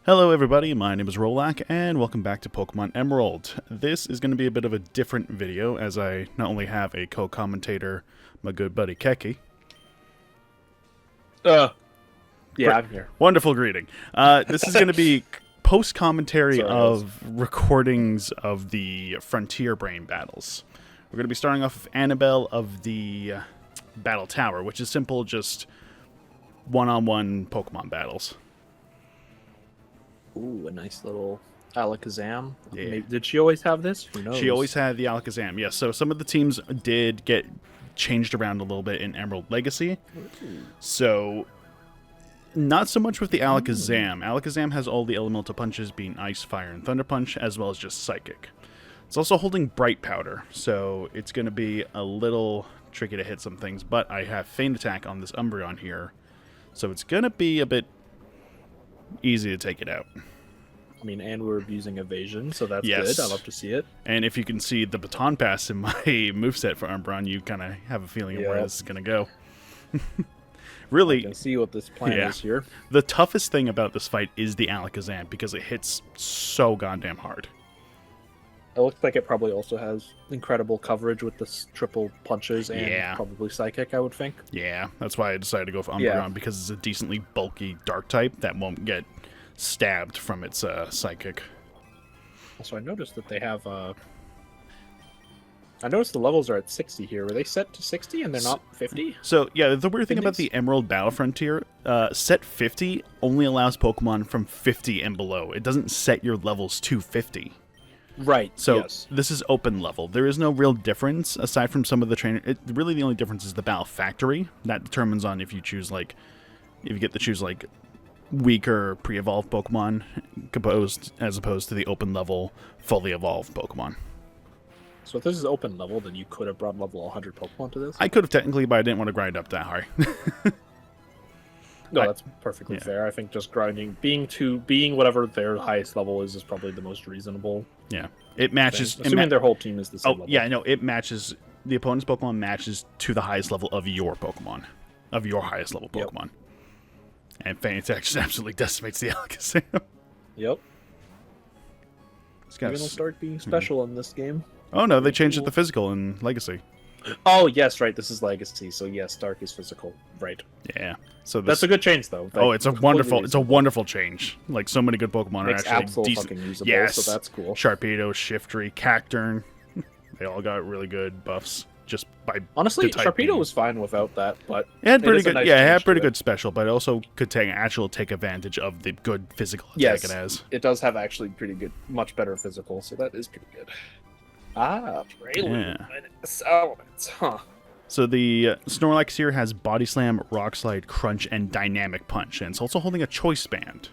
Hello everybody, my name is Rolak, and welcome back to Pokemon Emerald. This is going to be a bit of a different video, as I not only have a co-commentator, my good buddy Keki. Yeah, I'm here. Wonderful greeting. This is going to be post-commentary of recordings of the Frontier Brain battles. We're going to be starting off with Annabelle of the Battle Tower, which is simple, just one-on-one Pokemon battles. Ooh, a nice little Alakazam. Yeah. Maybe, did she always have this? Who knows? She always had the Alakazam, yes. So some of the teams did get changed around a little bit in Emerald Legacy. So not so much with the Alakazam. Alakazam has all the elemental punches being Ice, Fire, and Thunder Punch, as well as just Psychic. It's also holding Bright Powder, so it's going to be a little tricky to hit some things, but I have Feint Attack on this Umbreon here, so it's going to be a bit easy to take it out. I mean, and we're using Evasion, so that's Yes. good. I love to see it. And if you can see the Baton Pass in my moveset for Umbreon, you kind of have a feeling of where this is going to go. Really, You can see what this plan is here. the toughest thing about this fight is the Alakazam, because it hits so goddamn hard. It looks like it probably also has incredible coverage with the triple punches and probably Psychic, I would think. Yeah, that's why I decided to go for Umbreon, Yeah. because it's a decently bulky Dark type that won't get stabbed from its Psychic. Also, I noticed that they have... I noticed the levels are at 60 here. Were they set to 60 and they're not 50? So, yeah, the weird thing about the Emerald Battle Frontier, set 50 only allows Pokemon from 50 and below. It doesn't set your levels to 50. Right, So yes. this is open level. There is no real difference aside from some of the trainer. Really, the only difference is the Battle Factory. That determines on if you choose if you get to choose weaker pre-evolved Pokemon as opposed to the open level fully evolved Pokemon. So if this is open level, then you could have brought level 100 Pokemon to this? I could have technically, but I didn't want to grind up that high. No, that's perfectly fair. I think just grinding, being whatever their highest level is probably the most reasonable. Yeah, it matches. Assuming their whole team is the same level. Yeah, no, it matches. The opponent's Pokemon matches to the highest level of your Pokemon, of your highest level Pokemon. And Feint Attack just absolutely decimates the Alakazam. Yep. It's You're gonna start being special in this game. Oh no, they changed it to physical in Legacy. Oh yes, right. This is Legacy, so yes, Dark is physical. Right. Yeah. So That's a good change, though. it's a wonderful change. Like, so many good Pokemon Makes are actually Absol decent. fucking usable, Yes. so that's cool. Sharpedo, Shiftry, Cacturn, they all got really good buffs just by Honestly, the type Sharpedo being- was fine without that, but it had pretty is a good. nice Yeah, it change had to pretty it. good special, but it also could take advantage of the good physical attack Yes, it has. it does have actually pretty good, much better physical, so that is pretty good. Ah, Prelude. Elements, huh? So the Snorlax here has Body Slam, Rock Slide, Crunch, and Dynamic Punch, and it's also holding a Choice Band.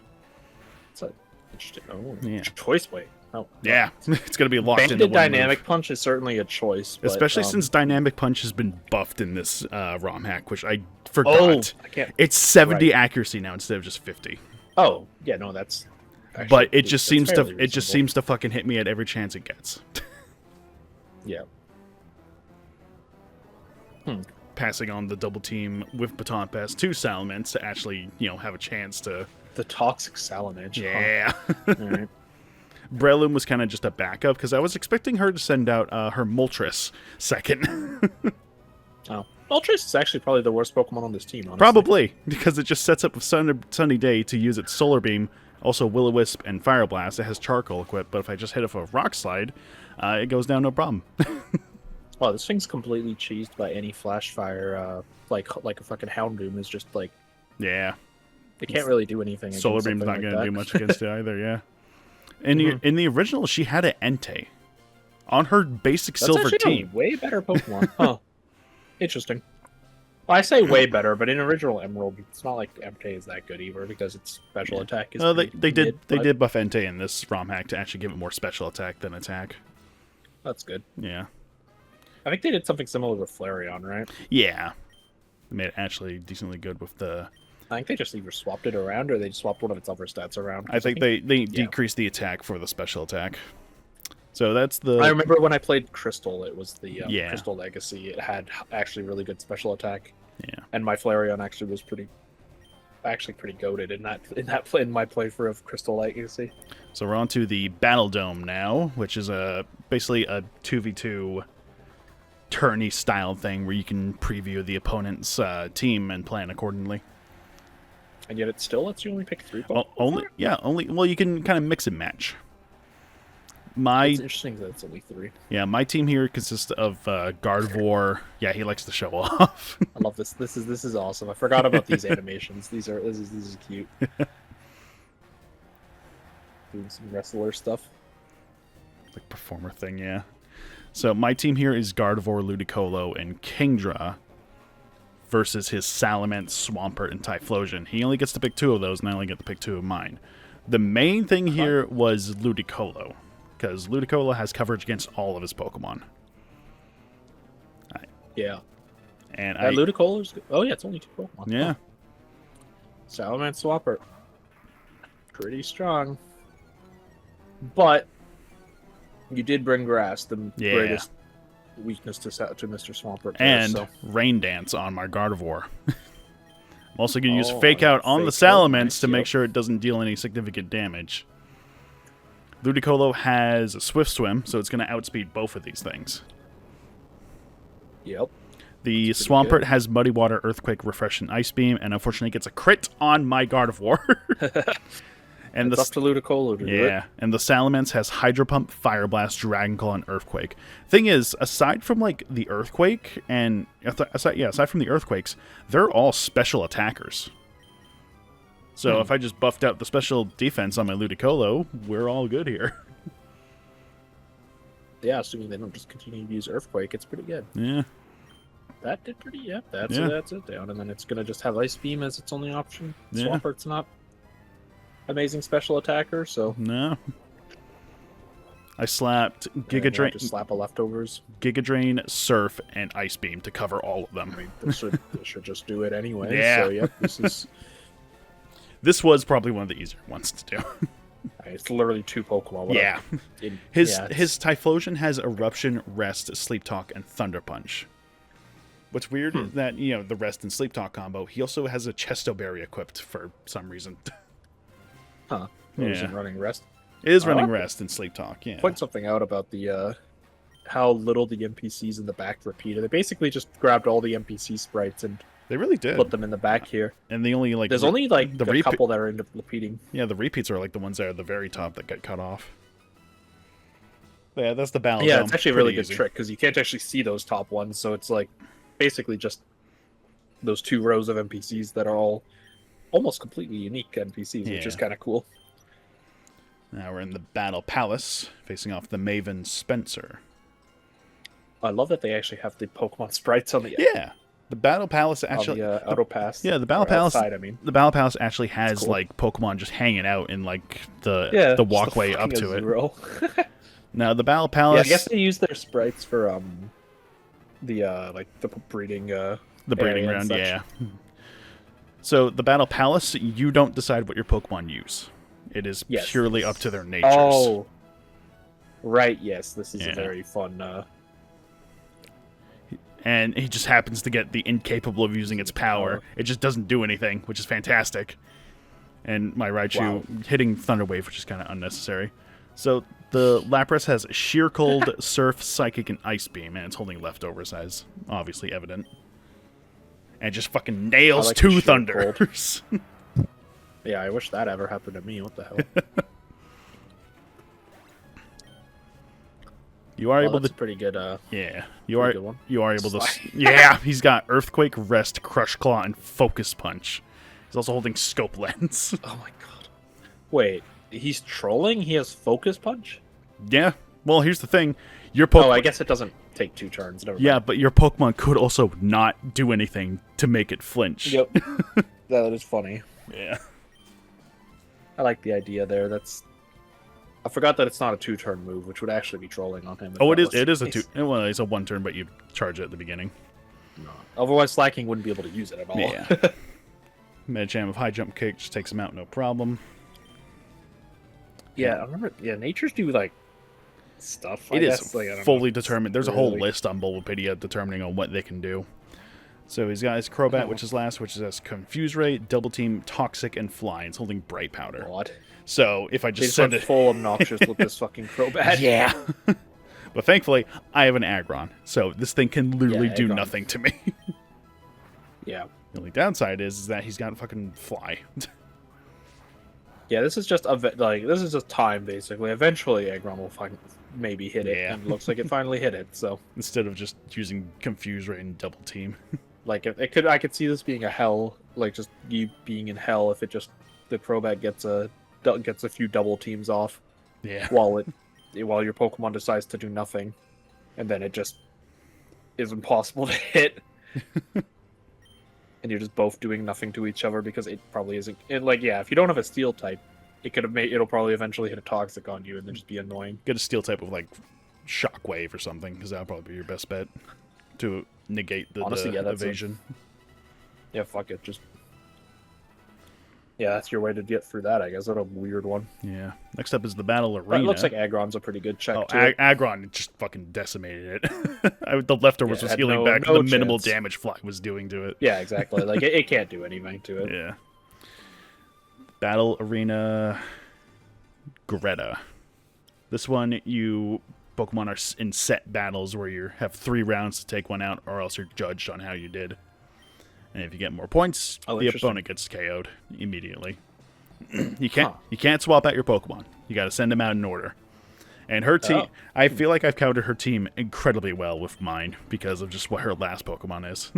That's interesting. Oh, Yeah. Choice weight. Oh, Yeah, it's going to be locked into Banded one Dynamic move. Punch is certainly a choice, but, Especially since Dynamic Punch has been buffed in this ROM hack, which I forgot. Oh, I can't. It's 70 accuracy now instead of just 50. Oh, yeah, no, that's. Actually, But it just that's seems to fairly it just reasonable. seems to fucking hit me at every chance it gets. Yeah. Passing on the double team with Baton Pass to Salamence to actually, have a chance to. The Toxic Salamence. Yeah. Huh. All right. Breloom was kind of just a backup because I was expecting her to send out her Moltres second. Oh. Moltres is actually probably the worst Pokemon on this team, honestly. Probably, because it just sets up a sunny day to use its Solar Beam, also Will-O-Wisp and Fire Blast. It has Charcoal equipped, but if I just hit it for a Rock Slide, it goes down no problem. Wow, this thing's completely cheesed by any Flash Fire, like a fucking Houndoom is just like... Yeah. It can't really do anything against Solar Beam's something not like going to that. do much against it either, yeah. In the original, she had an Entei on her basic That's silver actually team. a way better Pokemon. Huh. Interesting. Well, I say way better, but in original Emerald, it's not like Entei is that good either because its special attack is. They mid, but did buff Entei in this ROM hack to actually give it more special attack than attack. That's good. Yeah. I think they did something similar with Flareon, right? Yeah. They made it actually decently good with the... I think they just either swapped it around or they just swapped one of its other stats around. I think they decreased the attack for the special attack. So that's the... I remember when I played Crystal, it was the Yeah. Crystal Legacy. It had actually really good special attack. Yeah. And my Flareon actually was pretty... actually pretty goated in my playthrough of Crystal Legacy. So we're on to the Battle Dome now, which is basically a 2v2 tourney style thing where you can preview the opponent's team and plan accordingly. And yet it still lets you only pick 3 Pokemon? Only. Well, you can kind of mix and match. It's interesting that it's only 3. Yeah, my team here consists of Gardevoir. Yeah, he likes to show off. I love this. This is awesome. I forgot about these animations. This is cute. Doing some wrestler stuff. Like performer thing, yeah. So my team here is Gardevoir, Ludicolo, and Kingdra versus his Salamence, Swampert, and Typhlosion. He only gets to pick 2 of those, and I only get to pick 2 of mine. The main thing here was Ludicolo, because Ludicolo has coverage against all of his Pokemon. Yeah. And Ludicolo's... Oh, yeah, it's only 2 Pokemon. Yeah. Oh. Salamence, Swampert. Pretty strong. But you did bring Grass, the greatest weakness to Mr. Swampert. And Rain Dance on my Gardevoir. I'm also going to use Fake Out on the Salamence to make sure it doesn't deal any significant damage. Ludicolo has a Swift Swim, so it's going to outspeed both of these things. Yep. The Swampert has Muddy Water, Earthquake, Refresh, and Ice Beam, and unfortunately gets a crit on my Gardevoir. And it's up to Ludicolo to do it. And the Salamence has Hydro Pump, Fire Blast, Dragon Claw, and Earthquake. Thing is, aside from like the Earthquake and aside from the Earthquakes, they're all special attackers. So if I just buffed out the special defense on my Ludicolo, we're all good here. Yeah, assuming they don't just continue to use Earthquake, it's pretty good. Yeah. That did pretty. Yeah, that's it down, and then it's gonna just have Ice Beam as its only option. Swampert's not amazing special attacker, so no. I slapped Giga Drain. Just slap a leftovers. Giga Drain, Surf, and Ice Beam to cover all of them. I mean, they should just do it anyway. Yeah. So yep, this is. This was probably one of the easier ones to do. It's literally 2 Pokemon. Yeah. His Typhlosion has Eruption, Rest, Sleep Talk, and Thunder Punch. What's weird is that, the Rest and Sleep Talk combo, he also has a Chesto Berry equipped for some reason. Huh. Is it running Rest? It is running Rest and Sleep Talk, yeah. Point something out about the how little the NPCs in the back repeated. They basically just grabbed all the NPC sprites and they really did put them in the back here. And they only there's only a couple that are into repeating. Yeah, the repeats are like the ones that are at the very top that got cut off. Yeah, that's the balance. Yeah, it's actually a really good trick because you can't actually see those top ones, so it's like basically just those 2 rows of NPCs that are all almost completely unique NPCs, which is kind of cool. Now we're in the Battle Palace, facing off the Maven Spencer. I love that they actually have the Pokemon sprites on the the Battle Palace actually on the Auto Pass. Yeah, the Battle Palace. Outside, I mean. The Battle Palace actually has like Pokemon just hanging out in like the walkway up to it. Now the Battle Palace. Yeah, I guess they use their sprites for the breeding breeding ground. Yeah. So the Battle Palace, you don't decide what your Pokemon use. It is purely up to their natures. Oh, right. Yes, this is a very fun. And he just happens to get the incapable of using its power. It just doesn't do anything, which is fantastic. And my Raichu hitting Thunder Wave, which is kind of unnecessary. So the Lapras has Sheer Cold, Surf, Psychic, and Ice Beam, and it's holding leftovers, as obviously evident. And just fucking nails 2 Thunders. Yeah, I wish that ever happened to me. What the hell? You are able to pretty good. You are able to. Yeah, he's got Earthquake, Rest, Crush Claw, and Focus Punch. He's also holding Scope Lens. Oh my god! Wait, he's trolling? He has Focus Punch? Yeah. Well, here's the thing. Your Pokemon. Oh, I guess it doesn't take 2 turns. Never mind. But your Pokemon could also not do anything to make it flinch. Yep. That is funny. Yeah. I like the idea there. I forgot that it's not a 2-turn move, which would actually be trolling on him. Oh, it is. It is a 2. Well, it's a 1-turn, but you charge it at the beginning. No. Otherwise, Slacking wouldn't be able to use it at all. Yeah. Medicham of High Jump Kick just takes him out, no problem. Yeah, I remember. Yeah, natures do like stuff. It is fully determined. There's a whole list on Bulbapedia determining on what they can do. So he's got his Crobat, which is last, which has Confuse Ray, Double Team, Toxic, and Fly. And it's holding Bright Powder. What? So if I They just just send went it... full obnoxious with this fucking Crobat. Yeah. But thankfully, I have an Aggron. So this thing can literally do Aggron. nothing to me. Yeah. The only downside is that he's got fucking Fly. Yeah, this is just this is just time basically. Eventually, Aggron will maybe hit it, Yeah. and it looks like it finally hit it. So, Instead of just using Confuse Ray and Double Team. like, I could see this being a hell, like just you being in hell if the Crobat gets a few double teams off Yeah. while your Pokemon decides to do nothing, and then it just is impossible to hit. And you're just both doing nothing to each other because it probably isn't. And if you don't have a Steel type, it'll probably eventually hit a Toxic on you and then just be annoying. Get a Steel type with like Shockwave or something, because that'll probably be your best bet to negate the Honestly, yeah, that's evasion. Yeah, fuck it. Yeah, that's your way to get through that, I guess. That's a weird one. Yeah. Next up is the Battle But Arena. it looks like Aggron's a pretty good check, Oh, too. Aggron just fucking decimated it. The leftovers Yeah, was had healing no- back no the minimal chance. damage Fly was doing to it. Yeah, exactly. Like, it can't do anything to it. Yeah. Battle Arena Greta. This one, Pokemon are in set battles where you have 3 rounds to take one out, or else you're judged on how you did. And if you get more points, Oh, the interesting. opponent gets KO'd immediately. You can't swap out your Pokemon. You got to send them out in order. And her team, I feel like I've countered her team incredibly well with mine because of just what her last Pokemon is.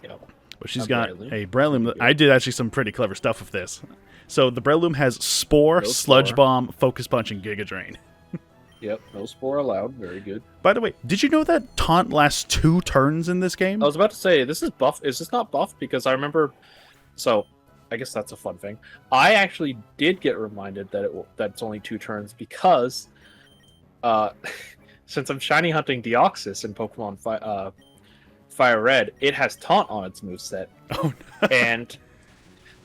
Yeah. But she's A got Breloom. a Breloom. I did actually some pretty clever stuff with this. So the Breloom has Spore, No Sludge Spore. Bomb, Focus Punch, and Giga Drain. Yep, no Spore allowed. Very good. By the way, did you know that Taunt lasts 2 turns in this game? I was about to say, this is buff. Is this not buff? Because I remember... So, I guess that's a fun thing. I actually did get reminded that it's only 2 turns because... since I'm shiny hunting Deoxys in Pokemon Fire Red, it has Taunt on its moveset. Oh, no. And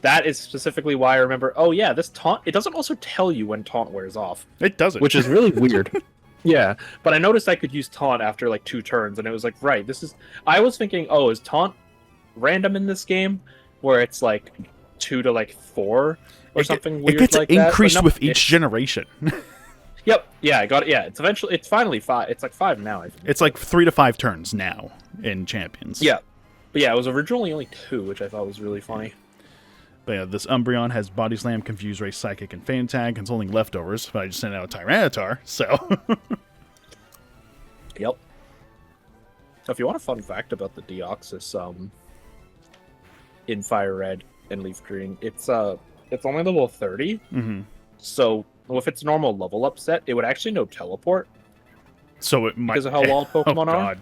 that is specifically why I remember, oh yeah, this Taunt... It doesn't also tell you when Taunt wears off. It doesn't. Which is really weird. Yeah, but I noticed I could use Taunt after like 2 turns, and it was like, right, this is... I was thinking, oh, is Taunt random in this game? Where it's like 2 to like 4 or something weird It gets like that? But increased no, with each generation. Yep, yeah, I got it. Yeah, it's finally 5. It's like 5 now, I think. It's like 3 to 5 turns now in Champions. Yeah. But yeah, it was originally only 2, which I thought was really funny. But yeah, this Umbreon has Body Slam, Confuse Ray, Psychic, and Feint Tag. It's holding leftovers, but I just sent out a Tyranitar, so... Yep. If you want a fun fact about the Deoxys, in Fire Red and Leaf Green, it's only level 30. Mm-hmm. So with its normal level up set, it would actually know Teleport So it might... because of how long Pokemon are. God.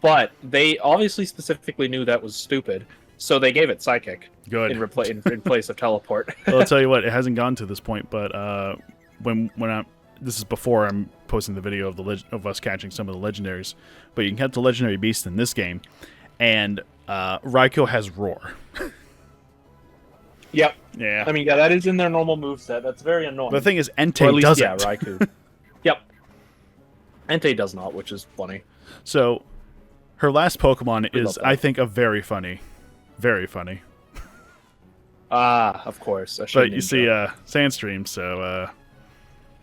But they obviously specifically knew that was stupid, so they gave it Psychic Good. in place of Teleport. Well, I'll tell you what, it hasn't gone to this point, but when I'm... This is before I'm posting the video of us catching some of the legendaries, but you can catch the legendary beast in this game, and Raikou has Roar. Yep. Yeah. I mean, yeah, that is in their normal moveset. That's very annoying. The thing is, Or at Entei least, doesn't. yeah, Raikou. Yep. Entei does not, which is funny. So, her last Pokemon We is, love that. I think, very funny. Very funny. Ah, of course. But you see, Sandstream, so...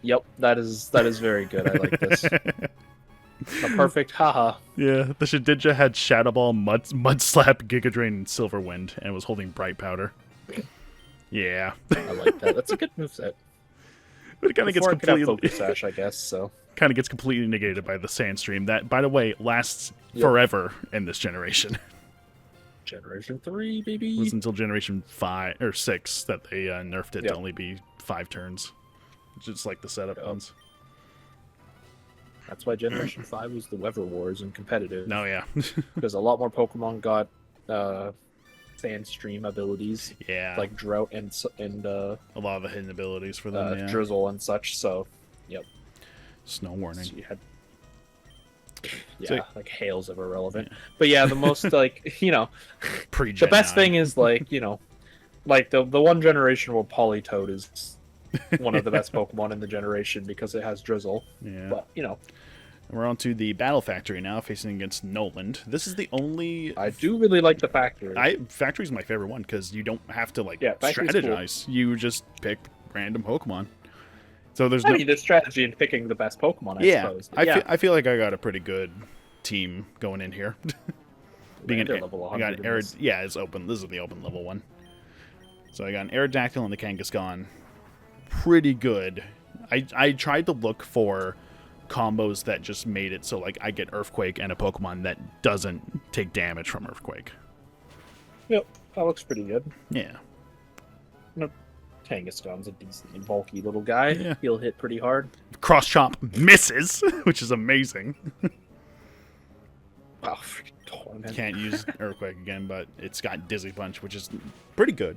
Yep, that is very good. I like this. A perfect haha. Yeah, the Shedinja had Shadow Ball, Mud Slap, Giga Drain, and Silver Wind, and was holding Bright Powder. Yeah. I like that. That's a good moveset. But it kind of gets Before it could have completely... Focus Sash, I guess, so... kind of gets completely negated by the Sandstream. That, by the way, lasts Yep. forever in this generation. Generation 3, It baby. was until Generation 5 or 6 that they nerfed it Yep. to only be 5 turns. Just like the setup Yep. ones. That's why Generation 5 was the Weather Wars and competitive. No, yeah. Because a lot more Pokemon got Sandstream abilities, Yeah. like Drought and a lot of the hidden abilities for them, yeah. Drizzle and such, so... Yep. Snow Warning. So you had... Yeah, So- like Hail's ever relevant. But yeah, the most, like, the Pre-Gen best 9. thing is, like, like the one generation where Politoed is one of the best Pokemon in the generation because it has Drizzle. Yeah. But, We're on to the Battle Factory now, facing against Noland. This is the only... I do really like the Factory. Factory's my favorite one, because you don't have to, like, Factory's strategize. Cool. You just pick random Pokemon. So there's I mean, there's strategy in picking the best Pokemon, I suppose. I feel like I got a pretty good team going in here. Being an level 100 it's open. This is the open level one. So I got an Aerodactyl and the Kangaskhan. Pretty good. I tried to look for combos that just made it so like I get Earthquake and a Pokemon that doesn't take damage from Earthquake. Yep, that looks pretty good. Yeah. No, Kangaskhan's a decently bulky little guy. Yeah. He'll hit pretty hard. Cross Chop misses, which is amazing. Oh, freaking torment. Can't use Earthquake again, but it's got Dizzy Punch, which is pretty good.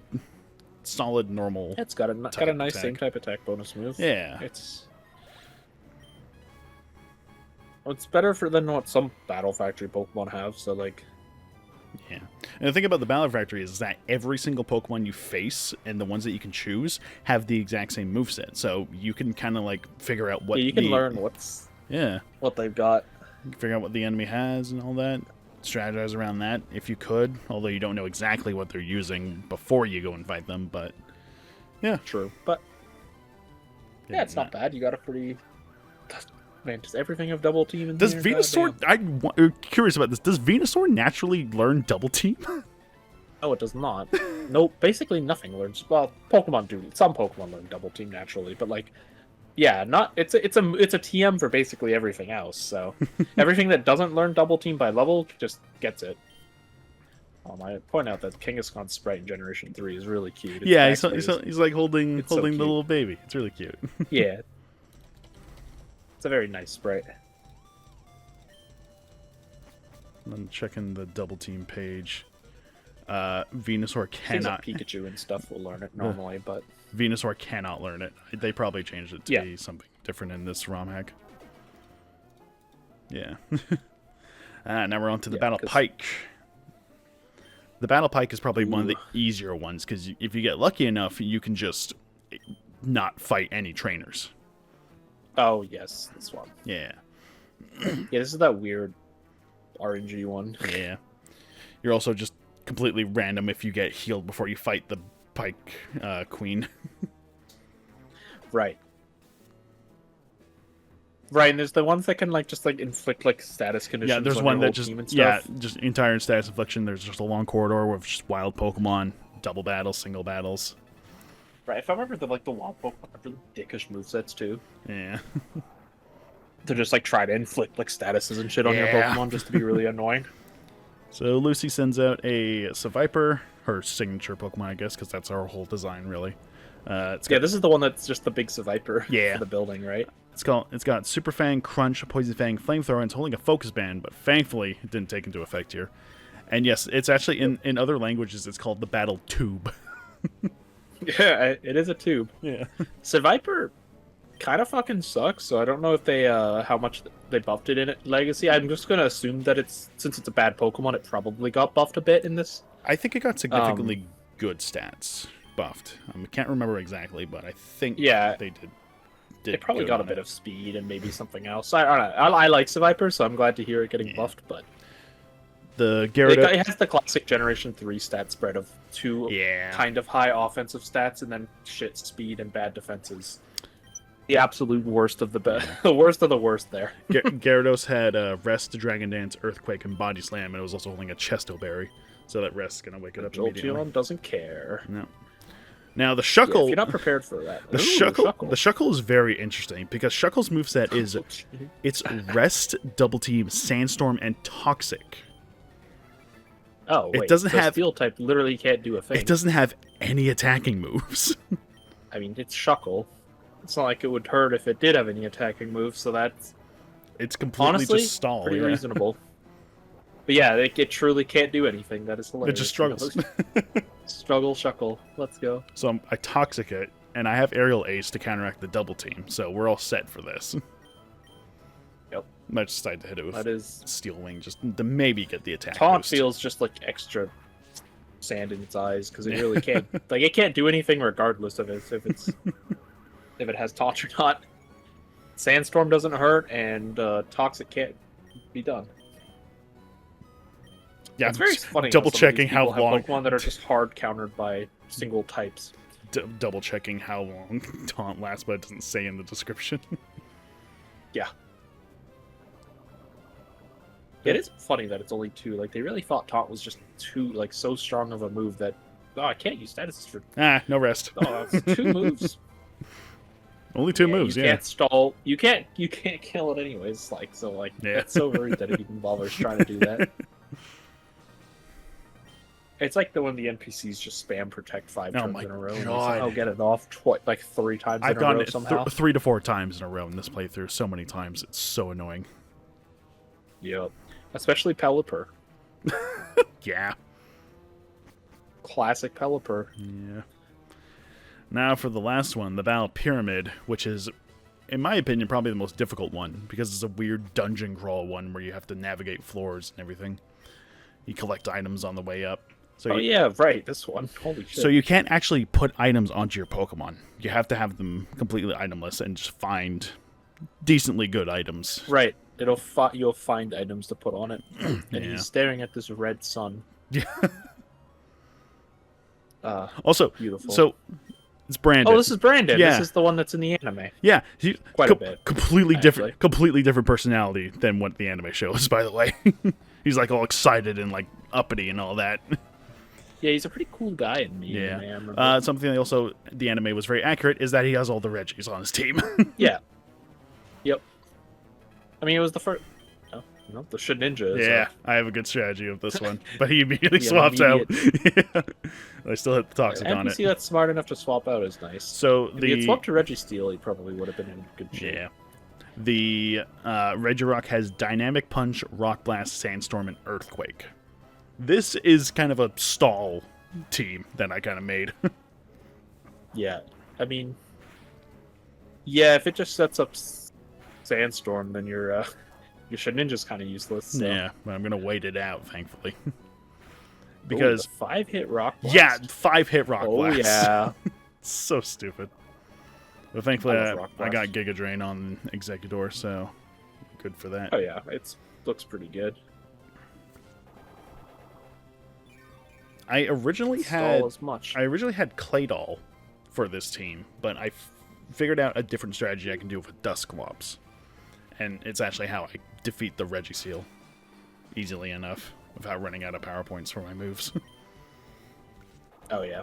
Solid, normal. It's got a nice attack. same type attack bonus move. Yeah. It's better than what some Battle Factory Pokemon have, so like... Yeah. And the thing about the Battle Factory is that every single Pokemon you face, and the ones that you can choose, have the exact same moveset. So you can kind of like figure out what you can learn what they've got. You can figure out what the enemy has and all that. Strategize around that if you could, although you don't know exactly what they're using before you go and fight them, but yeah. True. But yeah, it's not bad. You got a pretty... Man, does everything have double team in Does here? Venusaur... I'm curious about this. Does Venusaur naturally learn double team? No, it does not. Nope, basically nothing learns... Well, Pokemon do. Some Pokemon learn double team naturally, but like... Yeah, not... It's a TM for basically everything else, so... Everything that doesn't learn double team by level just gets it. I point out that Kangaskhan's sprite in Generation 3 is really cute. He's like holding so the little baby. It's really cute. Yeah. It's a very nice sprite. I'm checking the double team page. Venusaur cannot... Pikachu and stuff will learn it normally, but... Venusaur cannot learn it. They probably changed it to be something different in this ROM hack. Yeah. Now we're on to the Battle Pike. The Battle Pike is probably one of the easier ones, because if you get lucky enough, you can just not fight any trainers. Oh, yes, this one. Yeah. Yeah, this is that weird RNG one. Yeah. You're also just completely random if you get healed before you fight the Pike Queen. Right. Right, and there's the ones that can just inflict status conditions. Yeah, there's on one your that whole just team and stuff. just entire status infliction. There's just a long corridor with just wild Pokemon, double battles, single battles. Right, if I remember the wild Pokemon have really dickish movesets too. Yeah. To just try to inflict statuses and shit on your Pokemon just to be really annoying. So Lucy sends out a Seviper, her signature Pokemon, I guess, because that's our whole design, really. This is the one that's just the big Seviper for the building, right? It's got Super Fang, Crunch, Poison Fang, Flamethrower, and it's holding a Focus Band, but thankfully it didn't take into effect here. And yes, it's actually in other languages it's called the Battle Tube. Yeah, it is a tube. Yeah. Seviper kind of fucking sucks, so I don't know if they how much they buffed it in Legacy. I'm just gonna assume that since it's a bad Pokemon, it probably got buffed a bit in this. I think it got significantly good stats buffed. I can't remember exactly, but I think they did. It probably got a bit of speed and maybe something else. I don't know. I like Seviper, so I'm glad to hear it getting buffed, but the Gyarados... It has the classic Generation 3 stat spread of two kind of high offensive stats and then shit speed and bad defenses. The absolute worst of the the worst of the worst there. Gyarados had Rest, Dragon Dance, Earthquake, and Body Slam, and it was also holding a Chesto Berry, so that Rest's gonna wake it up immediately. Jolteon doesn't care. No. Now the Shuckle... if you're not prepared for that. The Shuckle is very interesting, because Shuckle's moveset is... It's Rest, Double Team, Sandstorm, and Toxic. Oh, wait. It doesn't have... Steel type literally can't do a thing. It doesn't have any attacking moves. I mean, it's Shuckle. It's not like it would hurt if it did have any attacking moves, so that's... It's completely honestly, just stall. Pretty reasonable. But yeah, it truly can't do anything. That is hilarious. It just struggles. Struggle, Shuckle. Let's go. So I Toxic it, and I have Aerial Ace to counteract the Double Team, so we're all set for this. Yep. Might just decide to hit it with Steel Wing, just to maybe get the attack Taunt boost. feels just like extra sand in its eyes, because it really can't... it can't do anything regardless of if it has Taunt or not. Sandstorm doesn't hurt, and Toxic can't be done. Yeah, It's very funny. double checking how have long. Pokemon that are just hard countered by single types. Double checking how long taunt lasts, but it doesn't say in the description. Yeah. It is funny that it's only 2. Like, they really thought taunt was just so strong of a move that I can't use statuses for. No rest. It's 2 moves. Only 2 moves. You can't stall. You can't kill it anyways. That's so rude that it even bothers trying to do that. It's like when the NPCs just spam protect 5 turns in a row. And I'll get it off 3 times I've in a row gone somehow. 3 to 4 times in a row in this playthrough. So many times, it's so annoying. Yep. Especially Pelipper. Yeah. Classic Pelipper. Yeah. Now for the last one, the Battle Pyramid, which is, in my opinion, probably the most difficult one, because it's a weird dungeon crawl one where you have to navigate floors and everything. You collect items on the way up. So yeah, right, this one. Holy shit. So you can't actually put items onto your Pokemon. You have to have them completely itemless and just find decently good items. Right. You'll find items to put on it. And he's staring at this red sun. Yeah. Also, beautiful. So it's Brandon. Oh, this is Brandon. Yeah. This is the one that's in the anime. Yeah, he's quite a bit. Completely different personality than what the anime shows. By the way, he's like all excited and like uppity and all that. Yeah, he's a pretty cool guy in the anime. Something that also the anime was very accurate is that he has all the Reggies on his team. Yeah. Yep. I mean, it was the first. No, the Shedinja. Yeah, I have a good strategy of this one, but he immediately swaps out. Yeah. I still hit the Toxic on it. NPC that's smart enough to swap out is nice. So if he had swapped to Registeel, he probably would have been in good shape. Yeah. The Regirock has Dynamic Punch, Rock Blast, Sandstorm, and Earthquake. This is kind of a stall team that I kind of made. Yeah, I mean, yeah, if it just sets up Sandstorm, then your Shedinja's kind of useless. So. Yeah, but I'm gonna wait it out, thankfully, because 5-hit Rock Blast. Yeah, 5-hit Rock Blast. Oh yeah, it's so stupid. But thankfully, I got Giga Drain on Executor, so good for that. Oh yeah, it looks pretty good. I originally had Claydol for this team, but I figured out a different strategy I can do with Dusclops. And it's actually how I defeat the Registeel easily enough without running out of power points for my moves. Oh yeah.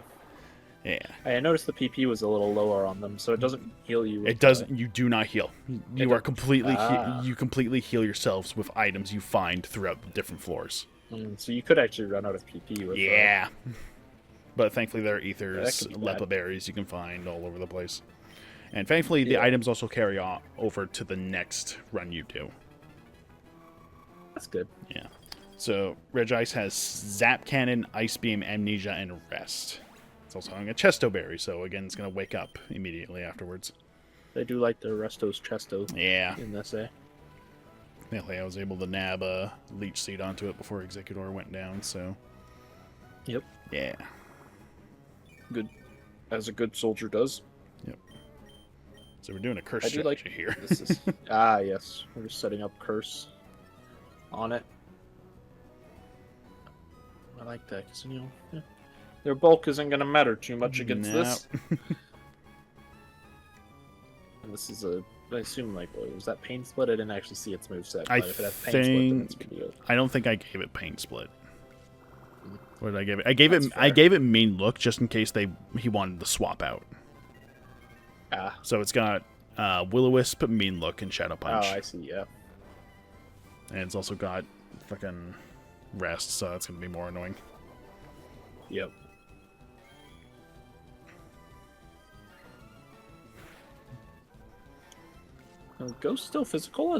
Yeah. I noticed the PP was a little lower on them, so it doesn't heal you. It doesn't. You do not heal. You are completely. You completely heal yourselves with items you find throughout the different floors. So you could actually run out of PP with. Yeah. But thankfully, there are ethers, Lepa berries you can find all over the place. And thankfully, the items also carry on over to the next run you do. That's good. Yeah. So, Regice has Zap Cannon, Ice Beam, Amnesia, and Rest. It's also having a Chesto Berry, so again, it's going to wake up immediately afterwards. They do like the Restos Chesto. Yeah. In this, eh? Thankfully, I was able to nab a Leech Seed onto it before Executor went down, so... Yep. Yeah. Good. As a good soldier does. Yep. So we're doing a curse strategy here. This is, yes. We're just setting up curse on it. I like that, because, their bulk isn't going to matter too much against this. And this is I assume, was that Pain Split? I didn't actually see its moveset. But if it has Pain Split, then it's pretty good. I don't think I gave it Pain Split. What did I give it? I gave it Mean Look just in case he wanted to swap out. So it's got Will-O-Wisp, Mean Look, and Shadow Punch. Oh, I see, yeah. And it's also got fucking Rest, so that's going to be more annoying. Yep. Ghost still physical?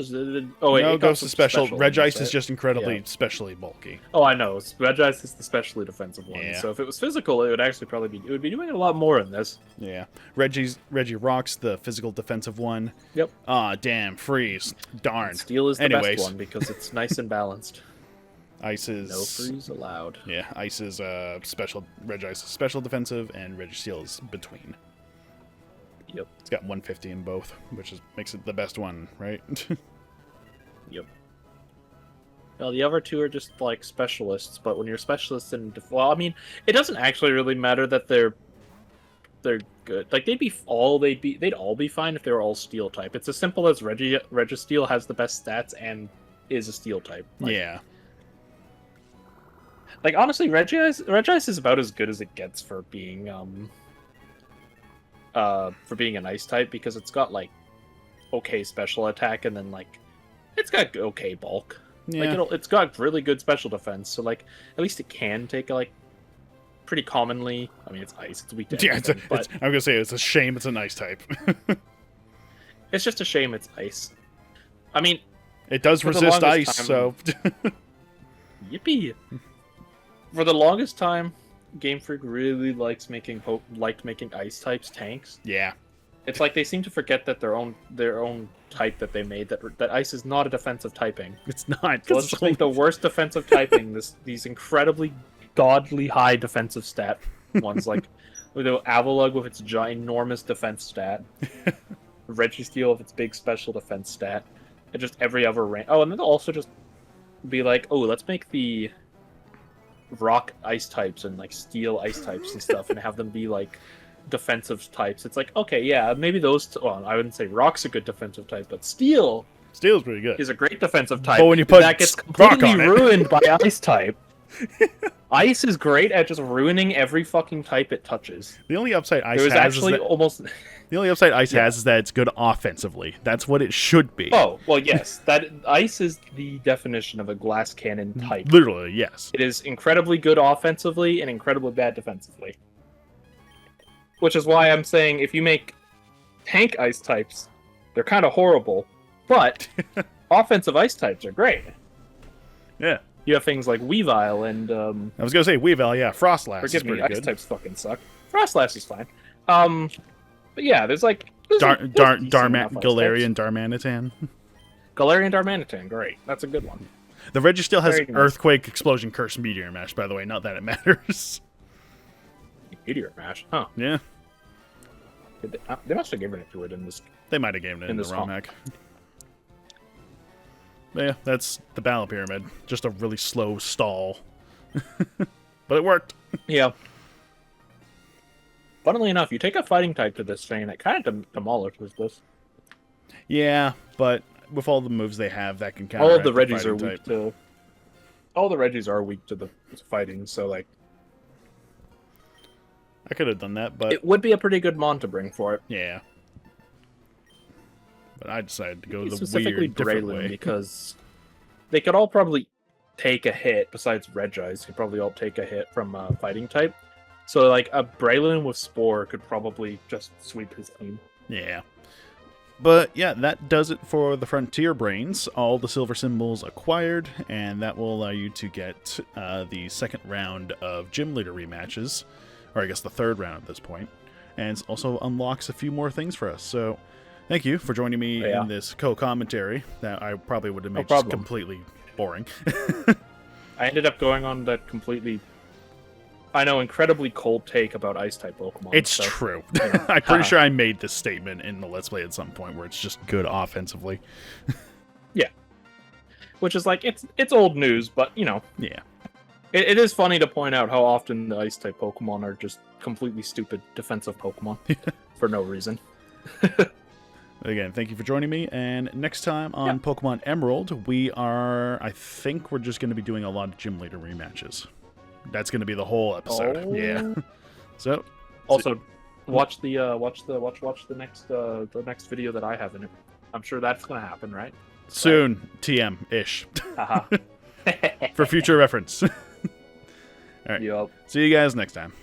No, Ghost is special. Regice is just incredibly specially bulky. Oh, I know. Regice is the specially defensive one. Yeah. So if it was physical, it would actually probably be doing a lot more in this. Yeah. Regirock's the physical defensive one. Yep. Damn, freeze. Darn. And Steel is the best one because it's nice and balanced. Ice is no freeze allowed. Yeah, Ice is special. Regice is special defensive, and Registeel is between. Yep. It's got 150 in both, which makes it the best one, right? Yep. Well, the other two are just like specialists, but when you're specialists in, well, I mean, it doesn't actually really matter that they're good. Like they'd all be fine if they were all steel type. It's as simple as Registeel has the best stats and is a steel type. Like, yeah. Like honestly, Regice is about as good as it gets for being an ice type, because it's got like okay special attack, and then like it's got okay bulk. Yeah. Like it's got really good special defense, so like at least it can take like pretty commonly. I mean, it's ice; it's weak to everything, but I'm gonna say it's a shame it's an ice type. it's just a shame it's ice. I mean, it does resist ice, so yippee! For the longest time, Game Freak really liked making ice types tanks. Yeah. It's like they seem to forget that their own type that they made, that ice is not a defensive typing. It's not. So let's just make the worst defensive typing these incredibly godly high defensive stat ones, like with Avalug with its ginormous defense stat, Registeel with its big special defense stat, and just every other rank. Oh, and then they'll also just be like, oh, let's make the rock ice types and like steel ice types and stuff, and have them be like defensive types. It's like, okay, yeah, maybe those well, I wouldn't say rock's a good defensive type, but steel's pretty good. is a great defensive type. But when you put that gets rock completely on it. ruined by ice type. Ice is great at just ruining every fucking type it touches. The only upside ice It was has actually is that, almost the only upside ice has is that it's good offensively. That's what it should be. Oh, well, yes. That ice is the definition of a glass cannon type. Literally, yes. It is incredibly good offensively and incredibly bad defensively. Which is why I'm saying if you make tank ice types, they're kind of horrible, but offensive ice types are great. Yeah. You have things like Weavile and I was gonna say Weavile, yeah. Frostlass is forgive me, pretty ice good. types fucking suck. Frostlass is fine. But yeah, there's like decent enough ice Galarian types. Darmanitan. Galarian Darmanitan, great. That's a good one. The Registeel has Very nice. Earthquake, Explosion, Curse, Meteor Mash, by the way. Not that it matters. Meteor Mash, huh? Yeah. They must have given it to it in this. They might have given it in the this ROM hack. But yeah, that's the Battle Pyramid. Just a really slow stall. But it worked. Yeah. Funnily enough, you take a fighting type to this thing, and it kind of demolishes this. Yeah, but with all the moves they have, that can All of counteract the Regis fighting are weak type. to. All the Regis are weak to the fighting, so like I could have done that, but it would be a pretty good mon to bring for it. yeah. But I decided to go the Specifically weird, different Braylon, way. because they could all probably take a hit. Besides Regis, could probably all take a hit from fighting type. So like a Braylon with Spore could probably just sweep his team. Yeah. But yeah, that does it for the Frontier Brains. All the silver symbols acquired, and that will allow you to get the second round of Gym Leader rematches, or I guess the third round at this point, and it also unlocks a few more things for us. So thank you for joining me in this co-commentary that I probably would have made just completely boring. I ended up going on that completely, I know, incredibly cold take about Ice-type Pokemon. It's true. I'm pretty sure I made this statement in the Let's Play at some point where it's just good offensively. Yeah. Which is like, it's old news, but, you know. Yeah. It is funny to point out how often the Ice-type Pokemon are just completely stupid defensive Pokemon for no reason. Again, thank you for joining me, and next time on Pokemon Emerald, I think we're just going to be doing a lot of Gym Leader rematches. That's going to be the whole episode. Oh. Yeah. So Also, watch the next video that I have in it. I'm sure that's going to happen, right? soon, TM-ish, Haha. for future reference. All right. Yup. See you guys next time.